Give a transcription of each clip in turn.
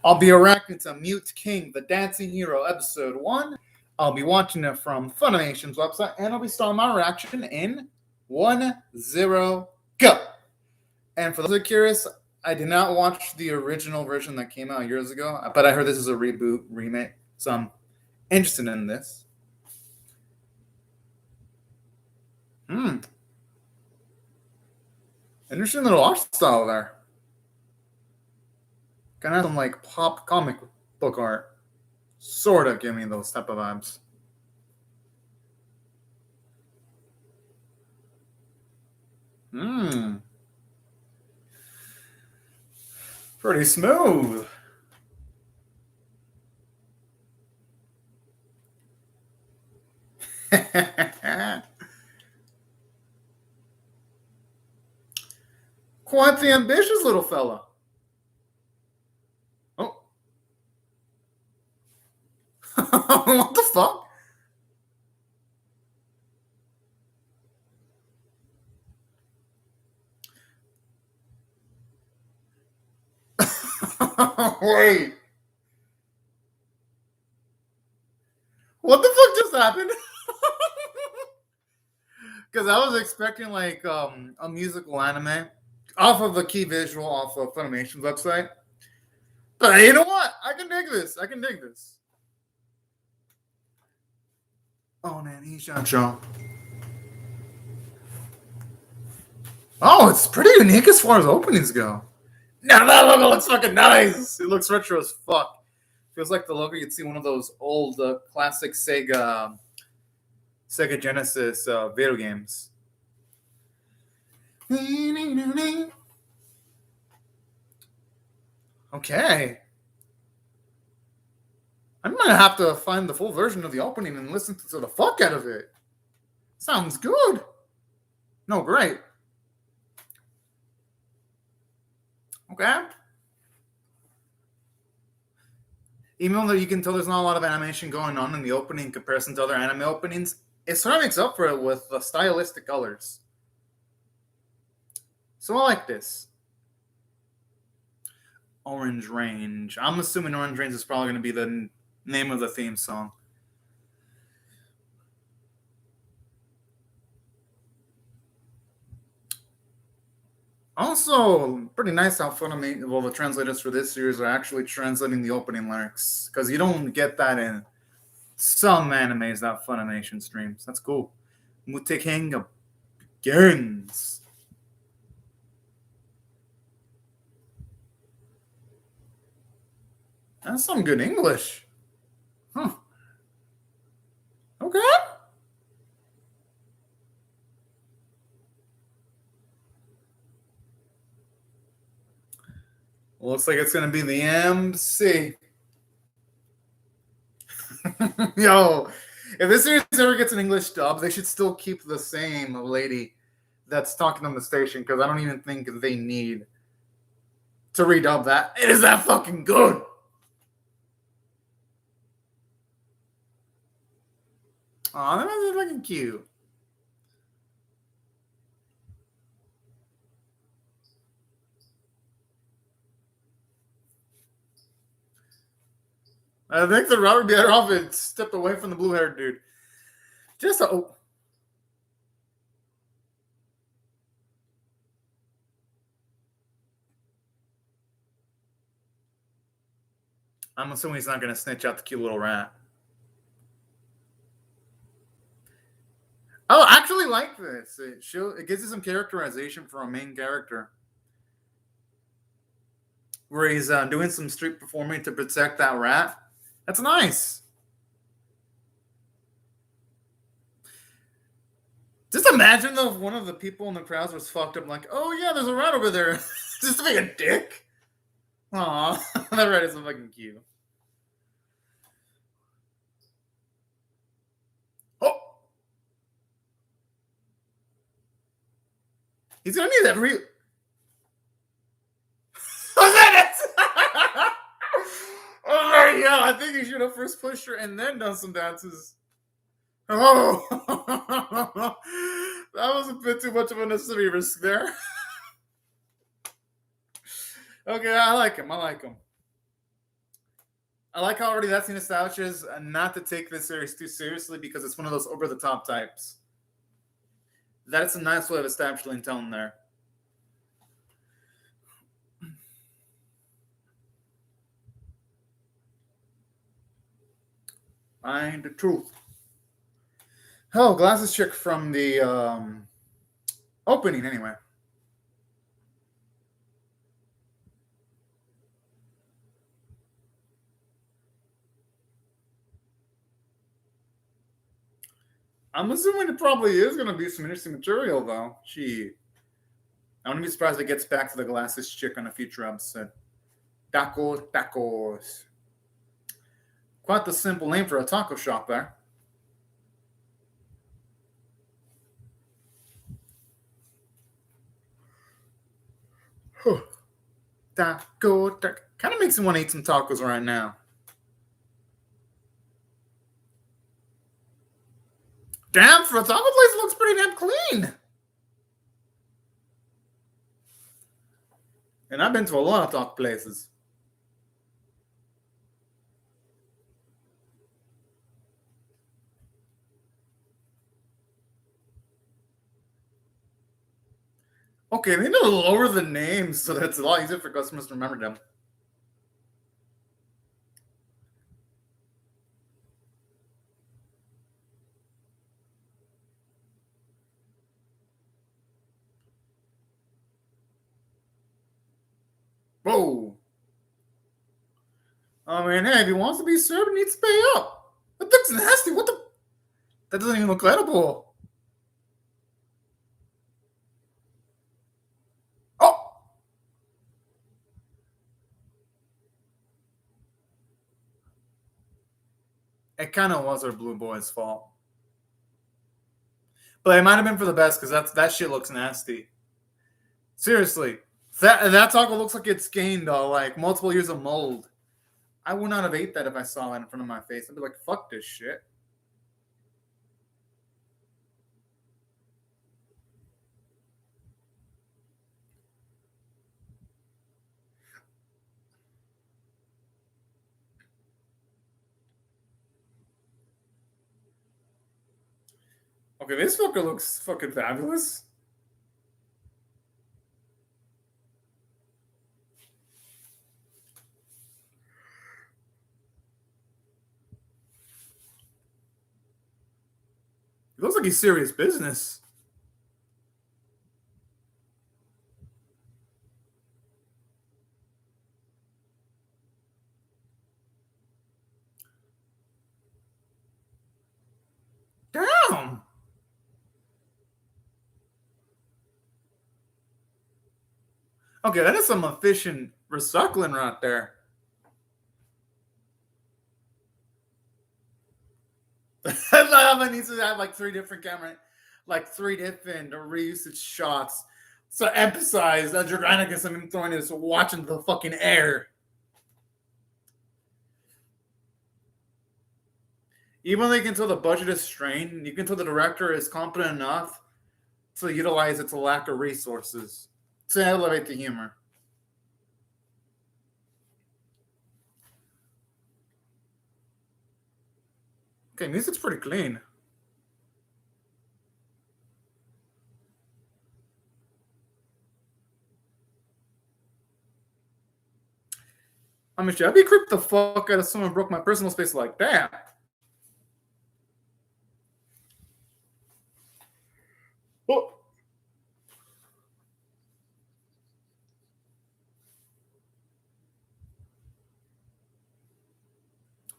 I'll be reacting to MUTEKING, the Dancing Hero, episode 1. I'll be watching it from Funimation's website, and I'll be starting my reaction in 1, 0, go! And for those who are curious, I did not watch the original version that came out years ago, but I heard this is a reboot, remake, so I'm interested in this. Interesting little art style there. Kind of some like pop comic book art. Sort of give me those type of vibes. Pretty smooth. Quite the ambitious little fella. Oh. What the fuck? Wait. What the fuck just happened? Because I was expecting like a musical anime off of a key visual off of Funimation's website. But you know what? I can dig this. I can dig this. Oh, man, he's show. Oh, it's pretty unique as far as openings go. No, that logo looks fucking nice. It looks retro as fuck. Feels like the logo you'd see one of those old classic Sega Genesis video games. Okay. I'm gonna have to find the full version of the opening and listen to the fuck out of it. Sounds good. No, great. Okay. Even though you can tell there's not a lot of animation going on in the opening in comparison to other anime openings, it sort of makes up for it with the stylistic colors. So I like this. Orange Range. I'm assuming Orange Range is probably going to be the name of the theme song. Also, pretty nice how the translators for this series are actually translating the opening lyrics, because you don't get that in some animes that Funimation streams. That's cool. MUTEKING begins. That's some good English. Huh. Okay. Looks like it's going to be the MC. Yo, if this series ever gets an English dub, they should still keep the same lady that's talking on the station, because I don't even think they need to redub that. It is that fucking good. Aw, that was fucking cute. I think the Robert better off and stepped away from the blue-haired dude. Just I'm assuming he's not going to snitch out the cute little rat. Oh, I actually like this. It gives you some characterization for a main character, where he's doing some street performing to protect that rat. That's nice. Just imagine though if one of the people in the crowds was fucked up, like, oh yeah, there's a rat over there. Just to be a dick. Aw, that rat is so fucking cute. Oh! He's gonna need that real. Was that it? Oh yeah, I think he should have first pushed her and then done some dances. Oh, that was a bit too much of a necessary risk there. Okay, I like him. I like how already that scene establishes not to take this series too seriously because it's one of those over the top types. That's a nice way of establishing tone there. Find the truth. Oh, glasses chick from the opening, anyway. I'm assuming it probably is going to be some interesting material, though. Gee. I wouldn't be surprised if it gets back to the glasses chick on a future episode. Tacos. Quite the simple name for a taco shop there. Taco. Kind of makes me want to eat some tacos right now. Damn, for a taco place, it looks pretty damn clean. And I've been to a lot of taco places. Okay, they need to lower the names so that it's a lot easier for customers to remember them. Whoa. I mean, hey, if he wants to be served, he needs to pay up. That looks nasty. What the? That doesn't even look edible. Oh! It kind of was our blue boy's fault. But it might have been for the best because that shit looks nasty. Seriously. That taco looks like it's gained like multiple years of mold. I would not have ate that if I saw it in front of my face. I'd be like, fuck this shit. Okay, this fucker looks fucking fabulous. It looks like he's serious business. Damn. Okay, that is some efficient recycling right there. I needs to have like three different reusage shots. So emphasize that Dragonicus and him throwing this watching the fucking air. Even though you can tell the budget is strained, you can tell the director is competent enough to utilize its lack of resources to elevate the humor. Okay, music's pretty clean. I mean, shit, I'd be creeped the fuck out if someone broke my personal space like that. Oh.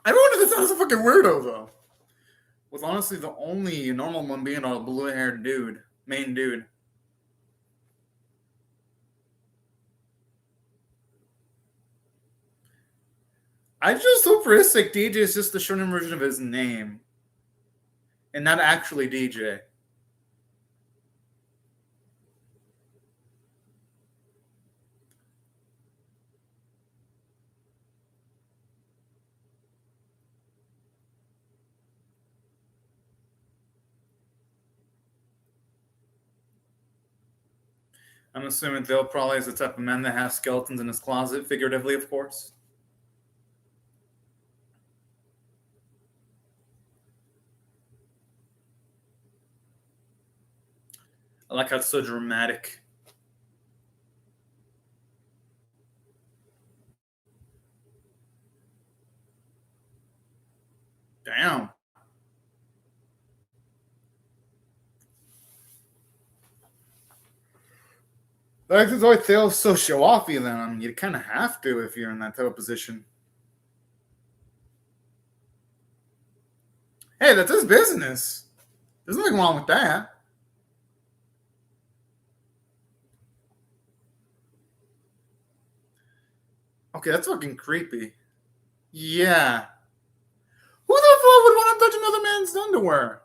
Everyone in this sounds a fucking weirdo, though. With honestly the only normal one being a blue-haired dude, main dude. I just hope for his sake DJ is just the shonen version of his name. And not actually DJ. I'm assuming Thil probably is the type of man that has skeletons in his closet, figuratively, of course. I like how it's so dramatic. Damn. Like, it's always feels so show-offy then. I mean, you kind of have to if you're in that type of position. Hey, that's his business. There's nothing wrong with that. Okay, that's fucking creepy. Yeah. Who the fuck would want to touch another man's underwear?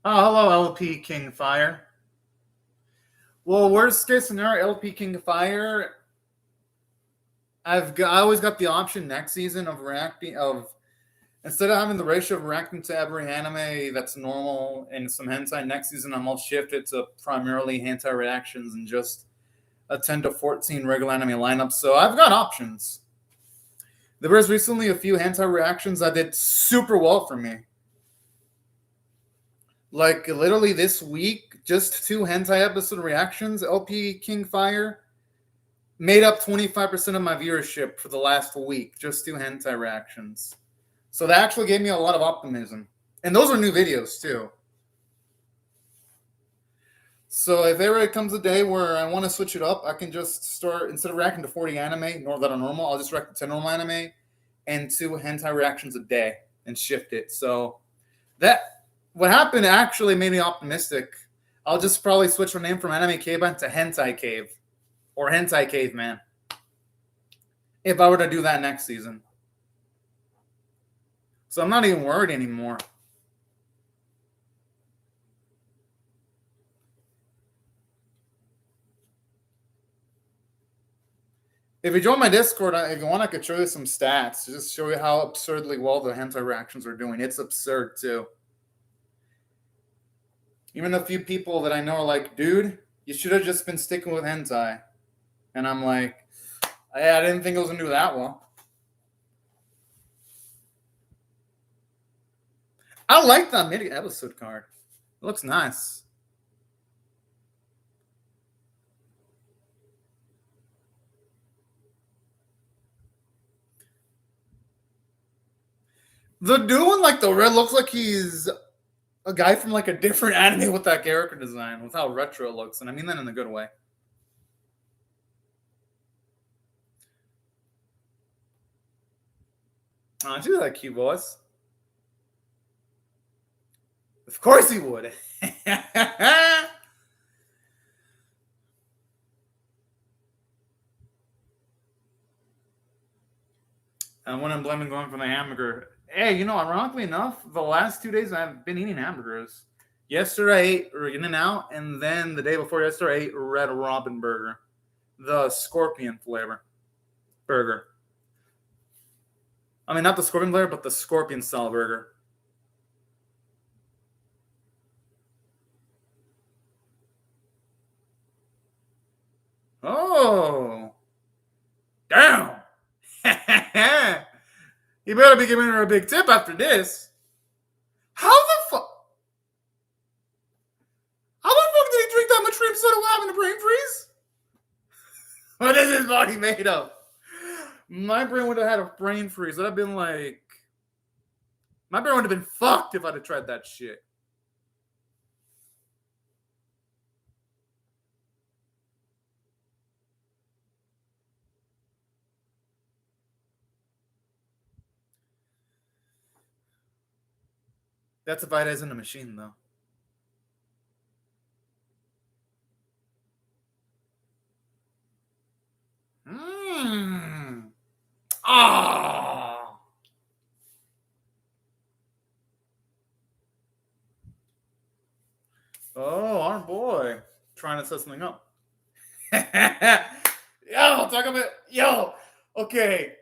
Oh, hello, LP King Fire. Well, worst case scenario, LP King Fire. I always got the option next season of reacting of instead of having the ratio of reacting to every anime that's normal and some hentai. Next season, I'm all shifted to primarily hentai reactions and just a 10 to 14 regular anime lineup. So I've got options. There was recently a few hentai reactions that did super well for me. Like literally this week, just 2 hentai episode reactions. LP King Fire made up 25% of my viewership for the last week. Just 2 hentai reactions. So that actually gave me a lot of optimism. And those are new videos too. So if ever it comes a day where I want to switch it up, I can just start, instead of reacting to 40 anime that are normal, I'll just react to 10 normal anime and 2 hentai reactions a day and shift it. So that what happened actually made me optimistic. I'll just probably switch my name from Anime Caveman to Hentai Cave or Hentai Caveman if I were to do that next season. So I'm not even worried anymore. If you join my Discord, if you want, I could show you some stats to just show you how absurdly well the hentai reactions are doing. It's absurd too. Even a few people that I know are like, dude, you should have just been sticking with hentai. And I'm like, I didn't think it was going to do that well. I like that mid episode card. It looks nice. The dude in like the red looks like he's a guy from like a different anime with that character design, with how retro it looks. And I mean that in a good way. Oh, she like cute voice. Of course he would. And when I'm blaming going for the hamburger. Hey, you know, ironically enough, the last 2 days I've been eating hamburgers. Yesterday I ate In-N-Out, and then the day before yesterday I ate Red Robin Burger. The scorpion flavor burger. I mean, not the scorpion flavor, but the scorpion style burger. Oh. Damn. You better be giving her a big tip after this. How the fuck? How the fuck did he drink that much cream soda while having a brain freeze? What is his body made of? My brain would have had a brain freeze. I'd have been like, my brain would have been fucked if I'd have tried that shit. That's if it isn't a machine, though. Mmm. Ah. Oh, our boy. Trying to set something up. Yo, talk about. Yo, okay.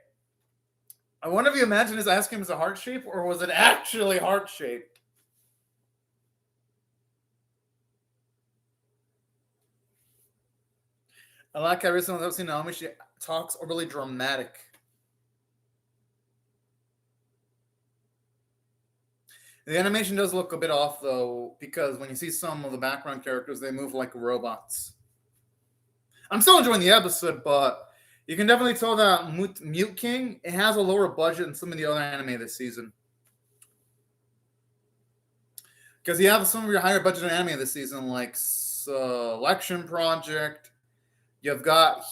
I wonder if you imagine his ice cream as a heart shape, or was it actually heart shaped? I like how recently I've seen Naomi. She talks overly dramatic. The animation does look a bit off though, because when you see some of the background characters, they move like robots. I'm still enjoying the episode, but you can definitely tell that Mute King, it has a lower budget than some of the other anime this season. Because you have some of your higher budget anime this season, like Selection Project. You've got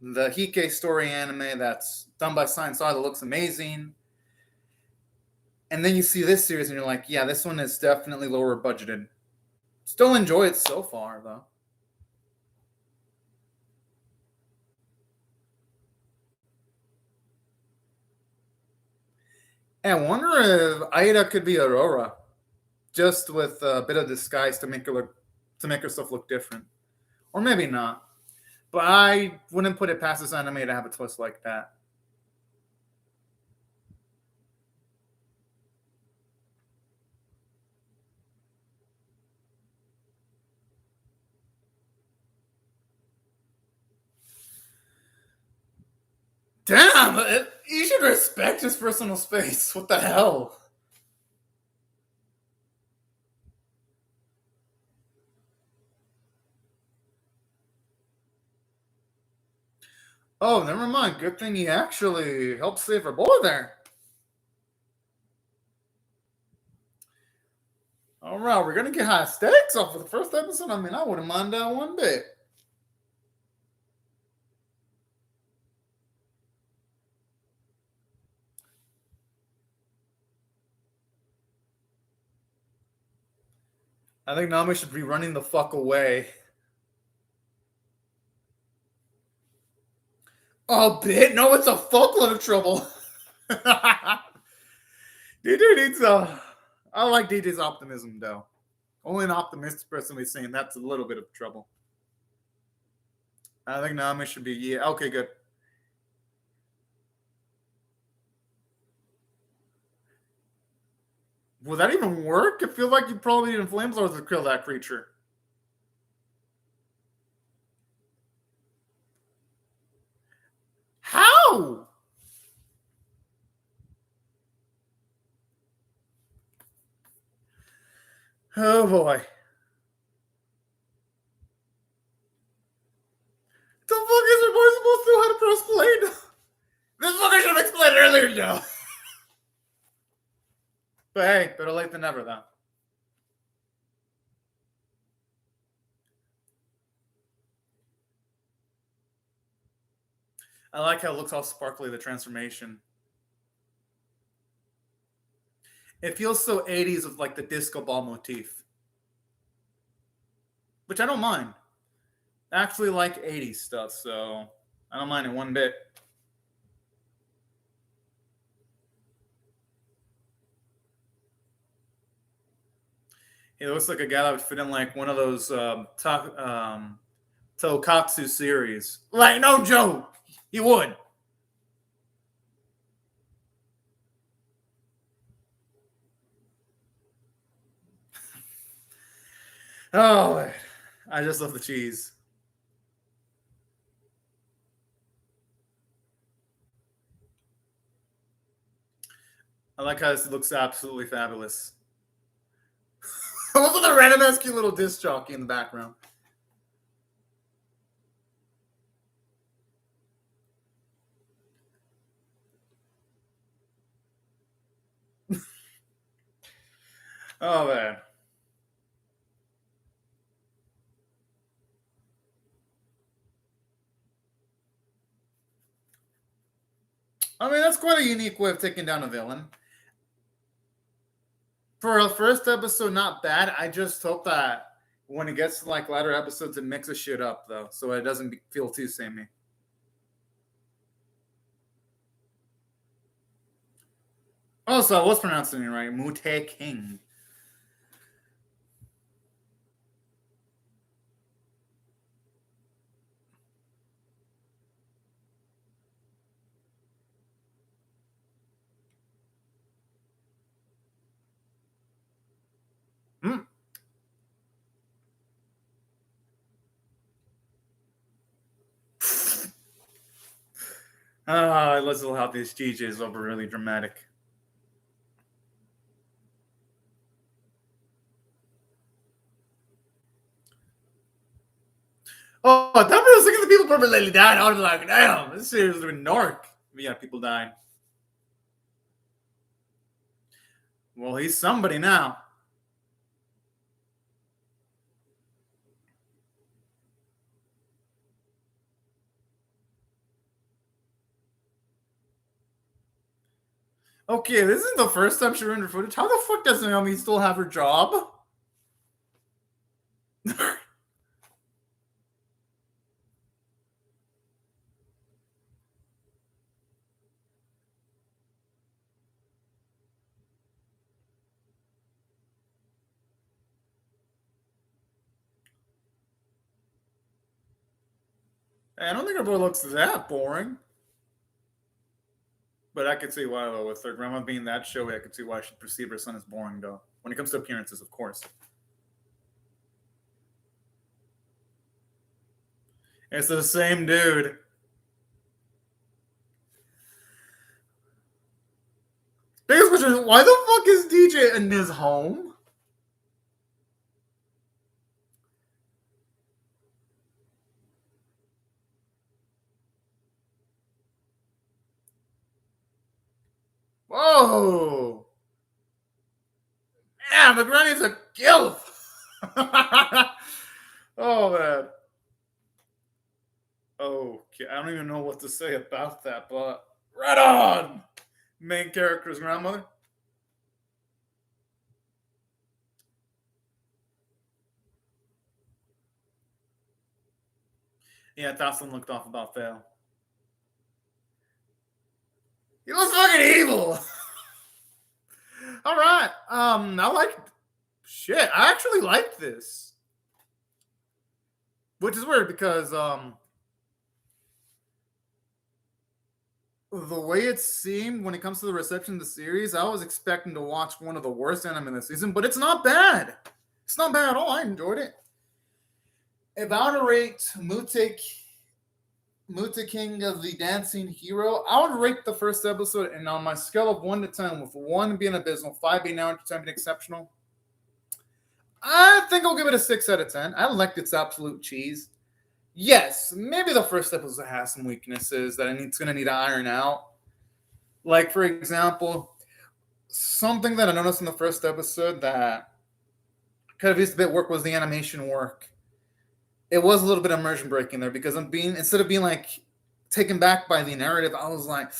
the Hike story anime that's done by Science Side that looks amazing. And then you see this series and you're like, yeah, this one is definitely lower budgeted. Still enjoy it so far, though. And I wonder if Aida could be Aurora, just with a bit of disguise to make herself look different, or maybe not. But I wouldn't put it past this anime to have a twist like that. Damn, you should respect his personal space. What the hell? Oh, never mind. Good thing he actually helped save her boy there. All right, we're gonna get high stakes off of the first episode. I mean, I wouldn't mind that one bit. I think Nami should be running the fuck away. Oh, bit? No, it's a fuckload of trouble. DD needs a. I like DD's optimism, though. Only an optimistic person would be saying that's a little bit of trouble. I think Nami should be. Yeah, okay, good. Will that even work? It feels like you probably need flamethrowers to kill that creature. How? Oh boy. The fuck is your boy supposed to know how to press play? This fucker should have explained earlier, Joe. But hey, better late than never, though. I like how it looks all sparkly, the transformation. It feels so 80s with like the disco ball motif. Which I don't mind. I actually like 80s stuff, so I don't mind it one bit. He looks like a guy that would fit in like one of those Tokatsu series. Like, no joke. He would. Oh, I just love the cheese. I like how this looks absolutely fabulous. Look at the random ass cute little disc jockey in the background. Oh man. I mean, that's quite a unique way of taking down a villain. For a first episode, not bad. I just hope that when it gets to like latter episodes, it mixes shit up though, so it doesn't feel too samey. Also, I was pronouncing it right. MUTEKING. Hmm. Let's look how these DJs will be really dramatic. Oh, that was looking at the people permanently dying. I was like, damn, this series has been narc. We got people dying. Well, he's somebody now. Okay, this isn't the first time she rendered footage. How the fuck does Naomi still have her job? I don't think her boy looks that boring. But I could see why, though, with her grandma being that showy, I could see why she'd perceive her son as boring, though. When it comes to appearances, of course. It's the same dude. Biggest question is, why the fuck is DJ in his home? Whoa! Damn, the granny's a gilf! Oh, man. Okay, I don't even know what to say about that, but right on! Main character's grandmother. Yeah, Dawson looked off about Fail. He was fucking evil! Alright, I like... Shit, I actually liked this. Which is weird because, the way it seemed when it comes to the reception of the series, I was expecting to watch one of the worst anime this season, but it's not bad. It's not bad at all. I enjoyed it. If I were to rate MUTEKING of the Dancing Hero, I would rate the first episode, and on my scale of 1 to 10, with 1 being abysmal, 5 being average, 10 being exceptional, I think I'll give it a 6 out of 10. I liked its absolute cheese. Yes, maybe the first episode has some weaknesses that it's going to need to iron out. Like, for example, something that I noticed in the first episode that could have used a bit work was the animation work. It was a little bit immersion breaking there because instead of being like taken back by the narrative, I was like,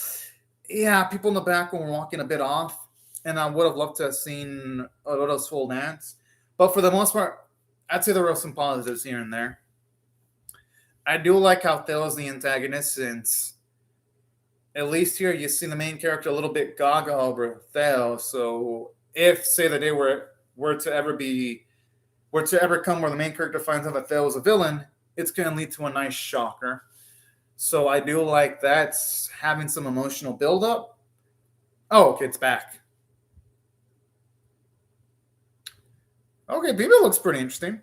yeah, people in the back were walking a bit off, and I would have loved to have seen Aurora's full dance. But for the most part, I'd say there were some positives here and there. I do like how Theo is the antagonist, since at least here you see the main character a little bit gaga over Theo. So if, say, the day were to ever come where the main character finds out that Theo is a villain, it's going to lead to a nice shocker. So I do like that, having some emotional buildup. Oh, okay, it's back. Okay, Bibi looks pretty interesting.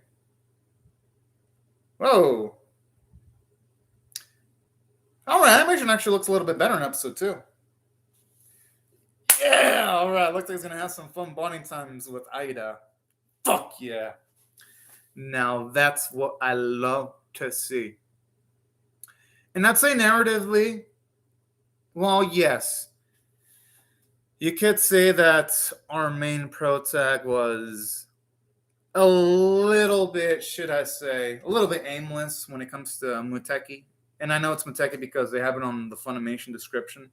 Whoa. All right, animation actually looks a little bit better in episode 2. Yeah, all right. Looks like he's going to have some fun bonding times with Aida. Fuck yeah. Now, that's what I love to see. And I'd say narratively, well, yes. You could say that our main protag was a little bit, should I say, a little bit aimless when it comes to Muteki. And I know it's Muteki because they have it on the Funimation description.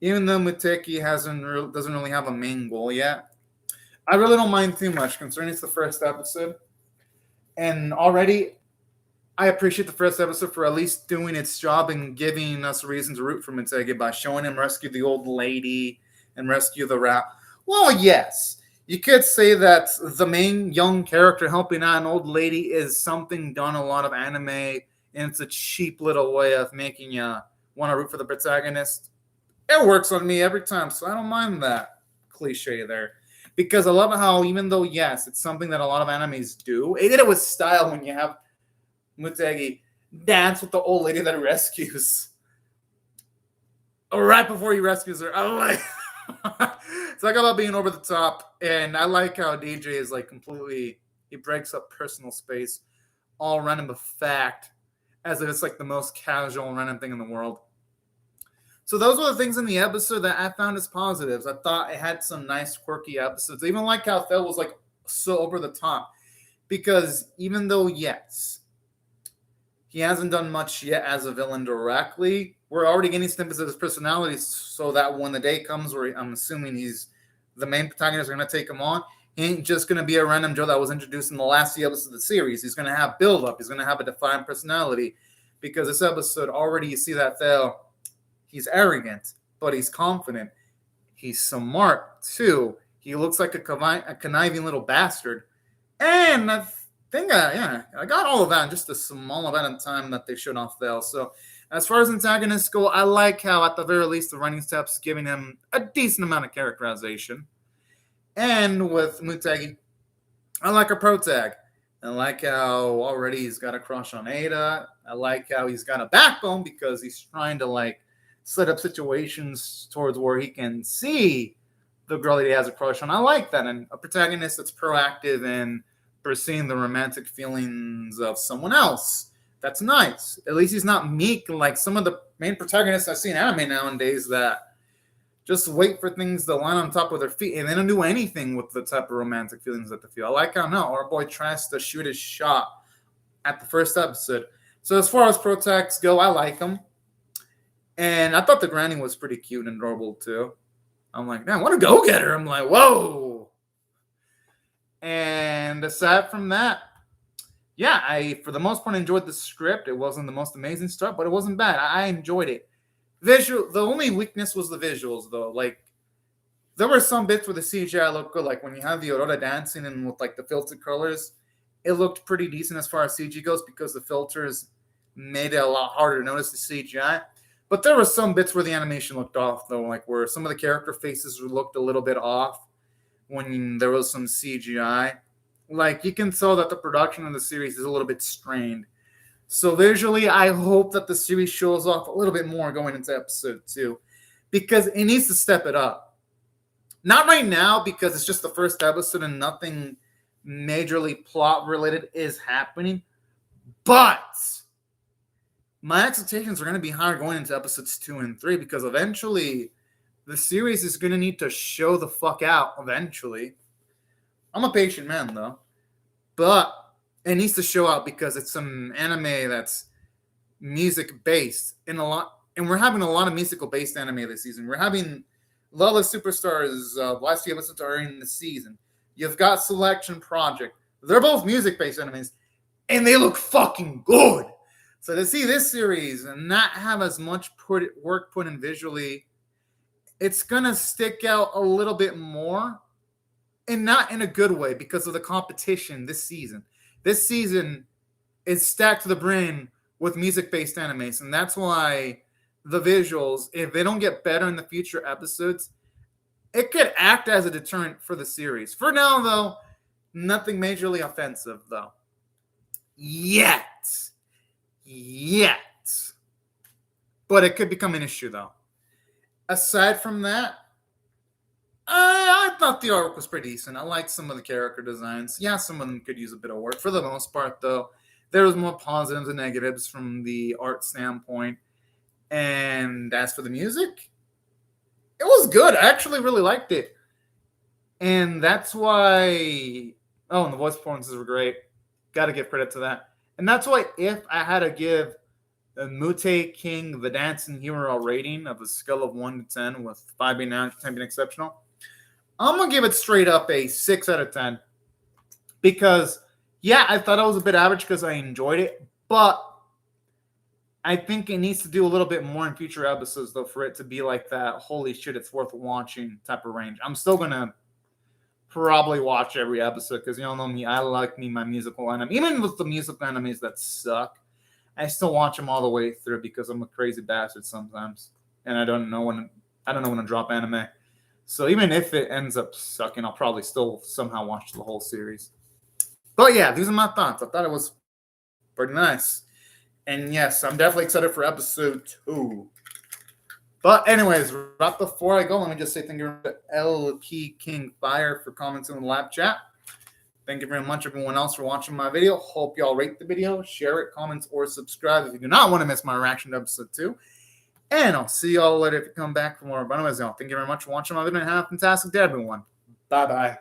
Even though Muteki doesn't really have a main goal yet, I really don't mind too much, considering it's the first episode. And already, I appreciate the first episode for at least doing its job and giving us a reason to root for Muteki by showing him rescue the old lady and rescue the rat. Well, yes. You could say that the main young character helping out an old lady is something done a lot of anime, and it's a cheap little way of making you want to root for the protagonist. It works on me every time, so I don't mind that cliche there. Because I love how, even though, yes, it's something that a lot of animes do, they did it with style when you have Muteki dance with the old lady that rescues. right before he rescues her. I'm like, it's like about being over the top, and I like how DJ is like completely. He breaks up personal space, all random of fact, as if it's like the most casual random thing in the world. So those were the things in the episode that I found as positives. I thought it had some nice, quirky episodes. I even like how Phil was like so over the top, because even though yes, he hasn't done much yet as a villain directly, we're already getting snippets of his personality, so that when the day comes where I'm assuming he's the main protagonist, are going to take him on, he ain't just going to be a random Joe that was introduced in the last few episodes of the series. He's going to have build-up. He's going to have a defined personality, because this episode already you see that Phil, he's arrogant, but he's confident. He's smart, too. He looks like a conniving little bastard. And I think, I got all of that in just a small amount of time that they showed off Phil. So as far as antagonists go, I like how, at the very least, the writing staff's giving him a decent amount of characterization. And with Mutegi, I like a protag. I like how already he's got a crush on Ada. I like how he's got a backbone, because he's trying to, like, set up situations towards where he can see the girl that he has a crush on. I like that. And a protagonist that's proactive in pursuing the romantic feelings of someone else. That's nice. At least he's not meek like some of the main protagonists I see in anime nowadays that just wait for things to line on top of their feet and they don't do anything with the type of romantic feelings that they feel. I like how no, our boy tries to shoot his shot at the first episode. So as far as protags go, I like them. And I thought the granny was pretty cute and adorable too. I'm like, man, what a go-getter. I'm like, whoa. And aside from that, yeah, I, for the most part, enjoyed the script. It wasn't the most amazing stuff, but it wasn't bad. I enjoyed it. The only weakness was the visuals, though. Like, there were some bits where the CGI looked good. Like, when you have the Aurora dancing and with, like, the filtered colors, it looked pretty decent as far as CG goes because the filters made it a lot harder to notice the CGI. But there were some bits where the animation looked off, though, like where some of the character faces looked a little bit off when there was some CGI. Like, you can tell that the production of the series is a little bit strained. So visually, I hope that the series shows off a little bit more going into episode 2, because it needs to step it up. Not right now, because it's just the first episode and nothing majorly plot-related is happening. But my expectations are going to be higher going into episodes 2 and 3, because eventually the series is going to need to show the fuck out eventually. I'm a patient man, though. But it needs to show out because it's some anime that's music-based. And we're having a lot of musical-based anime this season. We're having Lala Superstars, last few episodes are in the season. You've got Selection Project. They're both music-based animes, and they look fucking good. So to see this series and not have as much work put in visually, it's going to stick out a little bit more, and not in a good way because of the competition this season. This season is stacked to the brim with music-based animes, and that's why the visuals, if they don't get better in the future episodes, it could act as a deterrent for the series. For now, though, nothing majorly offensive, though. Yet. But it could become an issue, though. Aside from that, I thought the artwork was pretty decent. I liked some of the character designs. Yeah, some of them could use a bit of work. For the most part, though, there was more positives and negatives from the art standpoint. And as for the music, it was good. I actually really liked it. And that's why... Oh, and the voice performances were great. Got to give credit to that. And that's why if I had to give MUTEKING, the Dancing Hero, rating of a scale of 1 to 10, with 5 being average, 10 being exceptional, I'm going to give it straight up a 6 out of 10. Because, yeah, I thought it was a bit average because I enjoyed it. But I think it needs to do a little bit more in future episodes, though, for it to be like that, holy shit, it's worth watching type of range. I'm still going to probably watch every episode because, you all know me, I like my musical anime. Even with the musical animes that suck, I still watch them all the way through because I'm a crazy bastard sometimes. And I don't know when to drop anime. So even if it ends up sucking, I'll probably still somehow watch the whole series. But yeah, these are my thoughts. I thought it was pretty nice. And yes, I'm definitely excited for episode 2. But anyways, right before I go, let me just say thank you to LP King Fire for commenting in the live chat. Thank you very much, everyone else, for watching my video. Hope y'all rate the video, share it, comment, or subscribe if you do not want to miss my reaction to episode 2. And I'll see y'all later if you come back for more. But anyways, thank you very much for watching my video and have a fantastic day, everyone. Bye-bye.